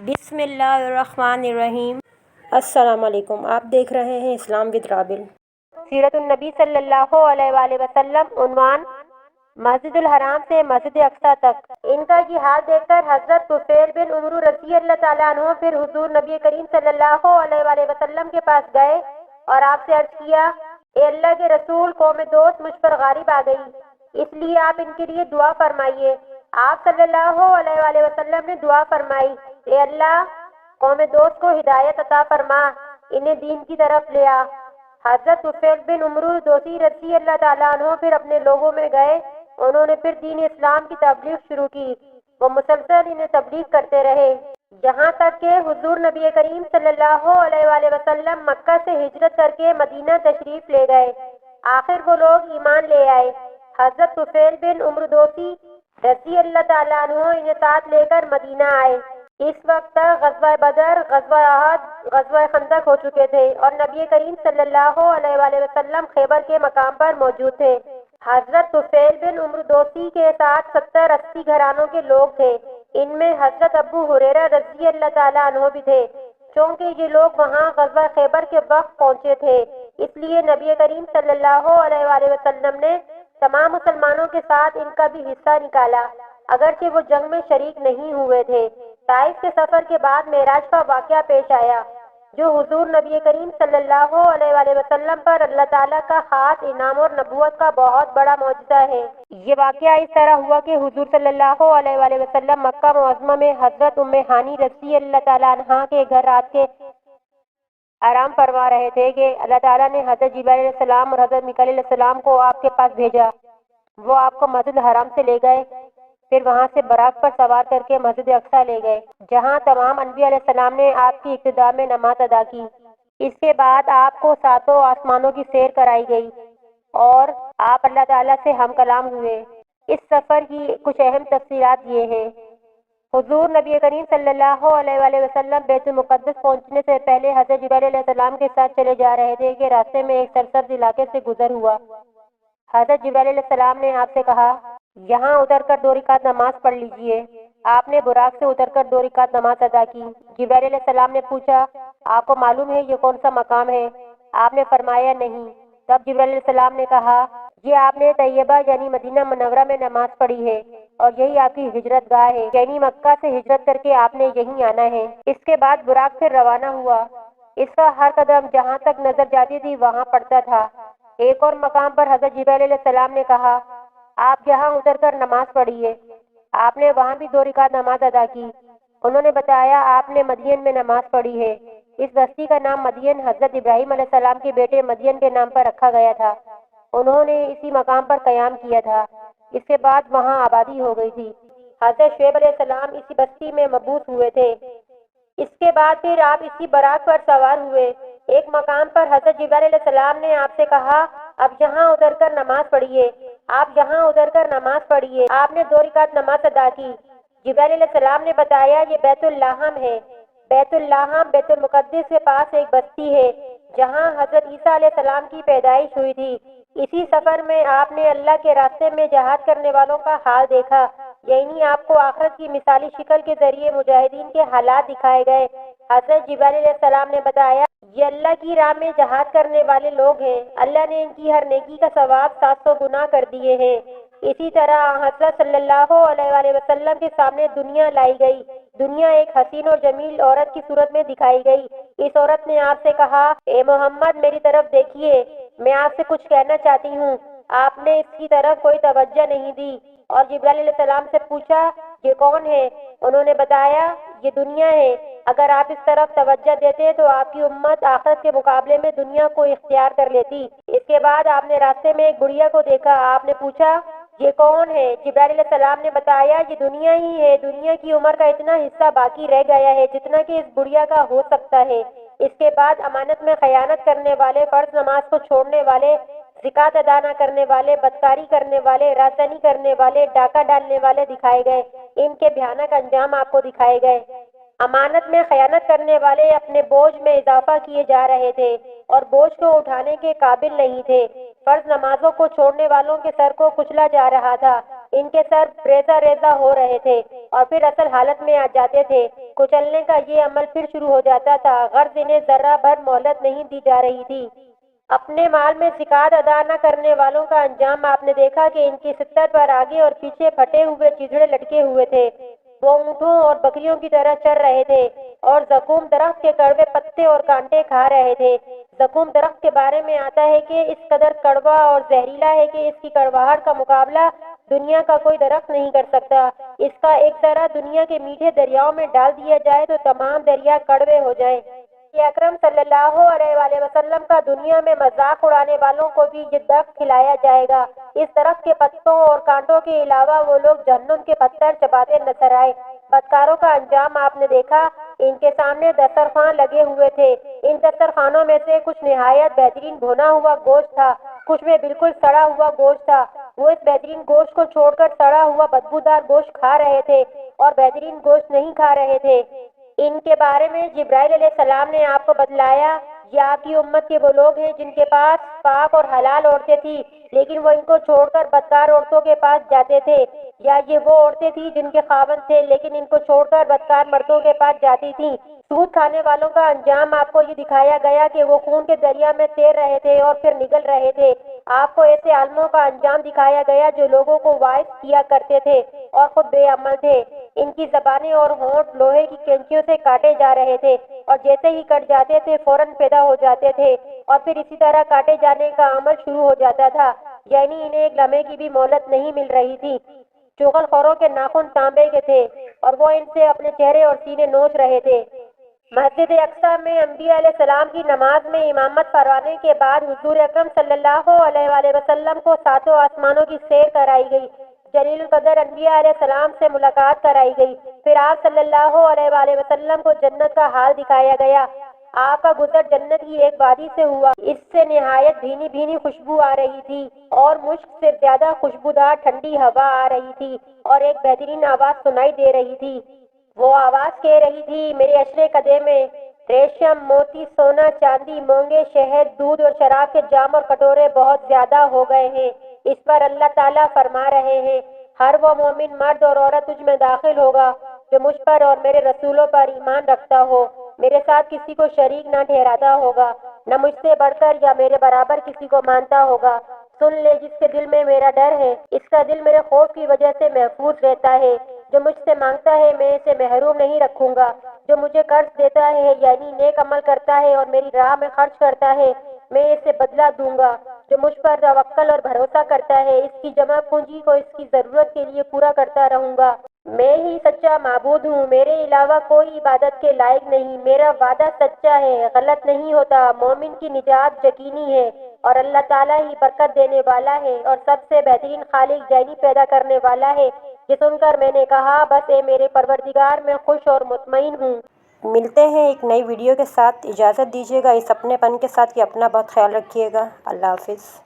بسم اللہ الرحمن الرحیم۔ السلام علیکم، آپ دیکھ رہے ہیں اسلام ود رابل۔ سیرت النبی صلی اللہ علیہ وآلہ وسلم۔ عنوان: مسجد الحرام سے مسجد اقصیٰ تک۔ ان کا جہاد دیکھ کر حضرت طفیل بن عمرو رضی اللہ تعالیٰ عنہ پھر حضور نبی کریم صلی اللہ علیہ وآلہ وسلم کے پاس گئے اور آپ سے عرض کیا: اے اللہ کے رسول، قوم دوست مجھ پر غالب آ گئی، اس لیے آپ ان کے لیے دعا فرمائیے۔ آپ صلی اللہ علیہ وآلہ وسلم نے دعا فرمائی: اے اللہ، قوم دوست کو ہدایت عطا فرما، انہیں دین کی طرف لے آ۔ حضرت طفیل بن عمرو دوسی رضی اللہ تعالیٰ عنہ پھر اپنے لوگوں میں گئے۔ انہوں نے پھر دین اسلام کی تبلیغ شروع کی۔ وہ مسلسل انہیں تبلیغ کرتے رہے، یہاں تک کہ حضور نبی کریم صلی اللہ علیہ وآلہ وسلم مکہ سے ہجرت کر کے مدینہ تشریف لے گئے۔ آخر وہ لوگ ایمان لے آئے۔ حضرت طفیل بن عمرو دوسی رضی اللہ تعالیٰ عنہ انہیں ساتھ لے کر مدینہ آئے۔ اس وقت تک غزوہ بدر، غزوہ احد، غزوہ خندق ہو چکے تھے اور نبی کریم صلی اللہ علیہ وآلہ وسلم خیبر کے مقام پر موجود تھے۔ حضرت طفیل بن عمرو دوسی کے ساتھ 70-80 گھرانوں کے لوگ تھے۔ ان میں حضرت ابو ہریرہ رضی اللہ تعالیٰ عنہ بھی تھے۔ چونکہ یہ لوگ وہاں غزوہ خیبر کے وقت پہنچے تھے، اس لیے نبی کریم صلی اللہ علیہ وآلہ وسلم نے تمام مسلمانوں کے ساتھ ان کا بھی حصہ نکالا، اگرچہ وہ جنگ میں شریک نہیں ہوئے تھے۔ طائف کے سفر کے بعد معراج کا واقعہ پیش آیا، جو حضور نبی کریم صلی اللہ علیہ وآلہ وسلم پر اللہ تعالیٰ کا خاص انعام اور نبوت کا بہت بڑا معجزہ ہے۔ یہ واقعہ اس طرح ہوا کہ حضور صلی اللہ علیہ وآلہ وسلم مکہ معظمہ میں حضرت ام ہانی رضی اللہ تعالیٰ عنہا کے گھر رات کے آرام فرما رہے تھے کہ اللہ تعالیٰ نے حضرت جبرائیل علیہ السلام اور حضرت میکائیل علیہ السلام کو آپ کے پاس بھیجا۔ وہ آپ کو مسجد حرام سے لے گئے، پھر وہاں سے براق پر سوار کر کے مسجد اقصیٰ لے گئے، جہاں تمام انبیاء علیہ السلام نے آپ کی ابتدا میں نماز ادا کی۔ اس کے بعد آپ کو 7 آسمانوں کی سیر کرائی گئی اور آپ اللہ تعالیٰ سے ہم کلام ہوئے۔ اس سفر کی کچھ اہم تفصیلات یہ ہیں: حضور نبی کریم صلی اللہ علیہ وآلہ وسلم بیت المقدس پہنچنے سے پہلے حضرت جبرائیل علیہ السلام کے ساتھ چلے جا رہے تھے کہ راستے میں ایک سرسبز علاقے سے گزر ہوا۔ حضرت جبرائیل علیہ السلام نے آپ سے کہا: یہاں اتر کر 2 رکعت نماز پڑھ لیجئے۔ آپ نے براق سے اتر کر 2 رکعت نماز ادا کی۔ جبرائیل علیہ السلام نے پوچھا: آپ کو معلوم ہے یہ کون سا مقام ہے؟ آپ نے فرمایا: نہیں۔ تب جبرائیل علیہ السلام نے کہا: یہ آپ نے طیبہ یعنی مدینہ منورہ میں نماز پڑھی ہے اور یہی آپ کی ہجرت گاہ ہے، یعنی مکہ سے ہجرت کر کے آپ نے یہیں آنا ہے۔ اس کے بعد براق پھر روانہ ہوا۔ اس کا ہر قدم جہاں تک نظر جاتی تھی وہاں پڑتا تھا۔ ایک اور مقام پر حضرت جبرائیل علیہ السلام نے کہا: آپ یہاں اتر کر نماز پڑھیے۔ آپ نے وہاں بھی 2 رکعت نماز ادا کی۔ انہوں نے بتایا: آپ نے مدین میں نماز پڑھی ہے۔ اس بستی کا نام مدین حضرت ابراہیم علیہ السلام کے بیٹے مدین کے نام پر رکھا گیا تھا۔ انہوں نے اسی مقام پر قیام کیا تھا۔ اس کے بعد وہاں آبادی ہو گئی تھی۔ حضرت شعیب علیہ السلام اسی بستی میں مبعوث ہوئے تھے۔ اس کے بعد پھر آپ اسی براق پر سوار ہوئے۔ ایک مقام پر حضرت جبرائیل علیہ السلام نے آپ سے کہا: اب یہاں اتر کر نماز پڑھیے۔ آپ یہاں اتر کر نماز پڑھیے۔ آپ نے 2 رکعت نماز ادا کی۔ جبرائیل علیہ السلام نے بتایا: یہ بیت اللحم ہے۔ بیت اللحم بیت المقدس کے پاس ایک بستی ہے جہاں حضرت عیسیٰ علیہ السلام کی پیدائش ہوئی تھی۔ اسی سفر میں آپ نے اللہ کے راستے میں جہاد کرنے والوں کا حال دیکھا، یعنی آپ کو آخرت کی مثالی شکل کے ذریعے مجاہدین کے حالات دکھائے گئے۔ حضرت جبرائیل علیہ السلام نے بتایا: یہ اللہ کی راہ میں جہاد کرنے والے لوگ ہیں، اللہ نے ان کی ہر نیکی کا ثواب 700 گنا کر دیے ہیں۔ اسی طرح حضرت صلی اللہ علیہ وآلہ وسلم کے سامنے دنیا لائی گئی۔ دنیا ایک حسین اور جمیل عورت کی صورت میں دکھائی گئی۔ اس عورت نے آپ سے کہا: اے محمد، میری طرف دیکھیے، میں آپ سے کچھ کہنا چاہتی ہوں۔ آپ نے اس کی طرف کوئی توجہ نہیں دی اور جبرائیل علیہ السلام سے پوچھا: یہ کون ہے؟ انہوں نے بتایا: یہ دنیا ہے۔ اگر آپ اس طرف توجہ دیتے تو آپ کی امت آخرت کے مقابلے میں دنیا کو اختیار کر لیتی۔ اس کے بعد آپ نے راستے میں ایک بڑھیا کو دیکھا۔ آپ نے پوچھا: یہ کون ہے؟ جبرائیل علیہ السلام نے بتایا: یہ دنیا ہی ہے۔ دنیا کی عمر کا اتنا حصہ باقی رہ گیا ہے جتنا کہ اس بڑھیا کا ہو سکتا ہے۔ اس کے بعد امانت میں خیانت کرنے والے، فرض نماز کو چھوڑنے والے، زکوٰۃ ادا نہ کرنے والے، بدکاری کرنے والے، رازداری کرنے والے، ڈاکہ ڈالنے والے دکھائے گئے۔ ان کے بھیانک انجام آپ کو دکھائے گئے۔ امانت میں خیانت کرنے والے اپنے بوجھ میں اضافہ کیے جا رہے تھے اور بوجھ کو اٹھانے کے قابل نہیں تھے۔ فرض نمازوں کو چھوڑنے والوں کے سر کو کچلا جا رہا تھا۔ ان کے سر ریزہ ریزہ ہو رہے تھے اور پھر اصل حالت میں آ جاتے تھے۔ کچلنے کا یہ عمل پھر شروع ہو جاتا تھا۔ غرض انہیں ذرہ بھر مہلت نہیں دی جا رہی تھی۔ اپنے مال میں زکوٰۃ ادا نہ کرنے والوں کا انجام آپ نے دیکھا کہ ان کی ستر پر آگے اور پیچھے پھٹے ہوئے چیزڑے لٹکے ہوئے تھے۔ وہ اونٹوں اور بکریوں کی طرح چر رہے تھے اور زقوم درخت کے کڑوے پتے اور کانٹے کھا رہے تھے۔ زقوم درخت کے بارے میں آتا ہے کہ اس قدر کڑوا اور زہریلا ہے کہ اس کی کڑواہٹ کا مقابلہ دنیا کا کوئی درخت نہیں کر سکتا۔ اس کا ایک ذرہ دنیا کے میٹھے دریاؤں میں ڈال دیا جائے تو تمام دریا کڑوے ہو جائیں۔ کہ اکرم صلی اللہ علیہ وآلہ وسلم کا دنیا میں مذاق اڑانے والوں کو بھی یہ درخت کھلایا جائے گا۔ اس درخت کے پتوں اور کانٹوں کے علاوہ وہ لوگ جہنم کے پتھر چباتے نظر آئے۔ بدکاروں کا انجام آپ نے دیکھا۔ ان کے سامنے دسترخوان لگے ہوئے تھے۔ ان دسترخوانوں میں سے کچھ نہایت بہترین بھنا ہوا گوشت تھا، کچھ میں بالکل سڑا ہوا گوشت تھا۔ وہ اس بہترین گوشت کو چھوڑ کر سڑا ہوا بدبودار گوشت کھا رہے تھے اور بہترین گوشت نہیں کھا رہے تھے۔ ان کے بارے میں جبرائیل علیہ السلام نے آپ کو بتلایا، یہ آپ کی امت کے وہ لوگ ہیں جن کے پاس پاک اور حلال عورتیں تھیں، لیکن وہ ان کو چھوڑ کر بدکار عورتوں کے پاس جاتے تھے، یا یہ وہ عورتیں تھیں جن کے خاوند تھے لیکن ان کو چھوڑ کر بدکار مردوں کے پاس جاتی تھیں۔ سود کھانے والوں کا انجام آپ کو یہ دکھایا گیا کہ وہ خون کے دریا میں تیر رہے تھے اور پھر نگل رہے تھے۔ آپ کو ایسے عالموں کا انجام دکھایا گیا جو لوگوں کو واعظ کیا کرتے تھے اور خود بے عمل تھے۔ ان کی زبانیں اور ہونٹ لوہے کی کینچیوں سے کاٹے جا رہے تھے اور جیسے ہی کٹ جاتے تھے فوراً پیدا ہو جاتے تھے اور پھر اسی طرح کاٹے جانے کا عمل شروع ہو جاتا تھا، یعنی انہیں ایک لمحے کی بھی مہلت نہیں مل رہی تھی۔ چغل خوروں کے ناخن تانبے کے تھے اور وہ ان سے اپنے چہرے اور سینے نوچ رہے تھے۔ مسجد اقصیٰ میں انبیاء علیہ السلام کی نماز میں امامت فرمانے کے بعد حضور اکرم صلی اللہ علیہ وآلہ وسلم کو ساتوں آسمانوں کی سیر کرائی گئی۔ جلیل القدر انبیاء علیہ السلام سے ملاقات کرائی گئی۔ پھر آپ صلی اللہ علیہ وآلہ وسلم کو جنت کا حال دکھایا گیا۔ آپ کا گزر جنت کی ایک وادی سے ہوا، اس سے نہایت بھینی بھینی خوشبو آ رہی تھی اور مشک سے زیادہ خوشبودار ٹھنڈی ہوا آ رہی تھی اور ایک بہترین آواز سنائی دے رہی تھی۔ وہ آواز کہہ رہی تھی، میرے عشرے قدے میں ریشم، موتی، سونا، چاندی، مونگے، شہد، دودھ اور شراب کے جام اور کٹورے بہت زیادہ ہو گئے ہیں۔ اس پر اللہ تعالیٰ فرما رہے ہیں، ہر وہ مومن مرد اور عورت تجھ میں داخل ہوگا جو مجھ پر اور میرے رسولوں پر ایمان رکھتا ہو، میرے ساتھ کسی کو شریک نہ ٹھہراتا ہوگا، نہ مجھ سے بڑھ کر یا میرے برابر کسی کو مانتا ہوگا۔ سن لے جس کے دل میں میرا ڈر ہے، اس کا دل میرے خوف کی وجہ سے محفوظ رہتا ہے۔ جو مجھ سے مانگتا ہے میں اسے محروم نہیں رکھوں گا، جو مجھے قرض دیتا ہے یعنی نیک عمل کرتا ہے اور میری راہ میں خرچ کرتا ہے میں اسے بدلہ دوں گا۔ جو مجھ پر توکل اور بھروسہ کرتا ہے اس کی جمع پونجی کو اس کی ضرورت کے لیے پورا کرتا رہوں گا۔ میں ہی سچا معبود ہوں، میرے علاوہ کوئی عبادت کے لائق نہیں، میرا وعدہ سچا ہے، غلط نہیں ہوتا۔ مومن کی نجات یقینی ہے اور اللہ تعالیٰ ہی برکت دینے والا ہے اور سب سے بہترین خالق یعنی پیدا کرنے والا ہے۔ یہ سن کر میں نے کہا، بس اے میرے پروردگار میں خوش اور مطمئن ہوں۔ ملتے ہیں ایک نئی ویڈیو کے ساتھ، اجازت دیجیے گا اس اپنے پن کے ساتھ کہ اپنا بہت خیال رکھیے گا۔ اللہ حافظ۔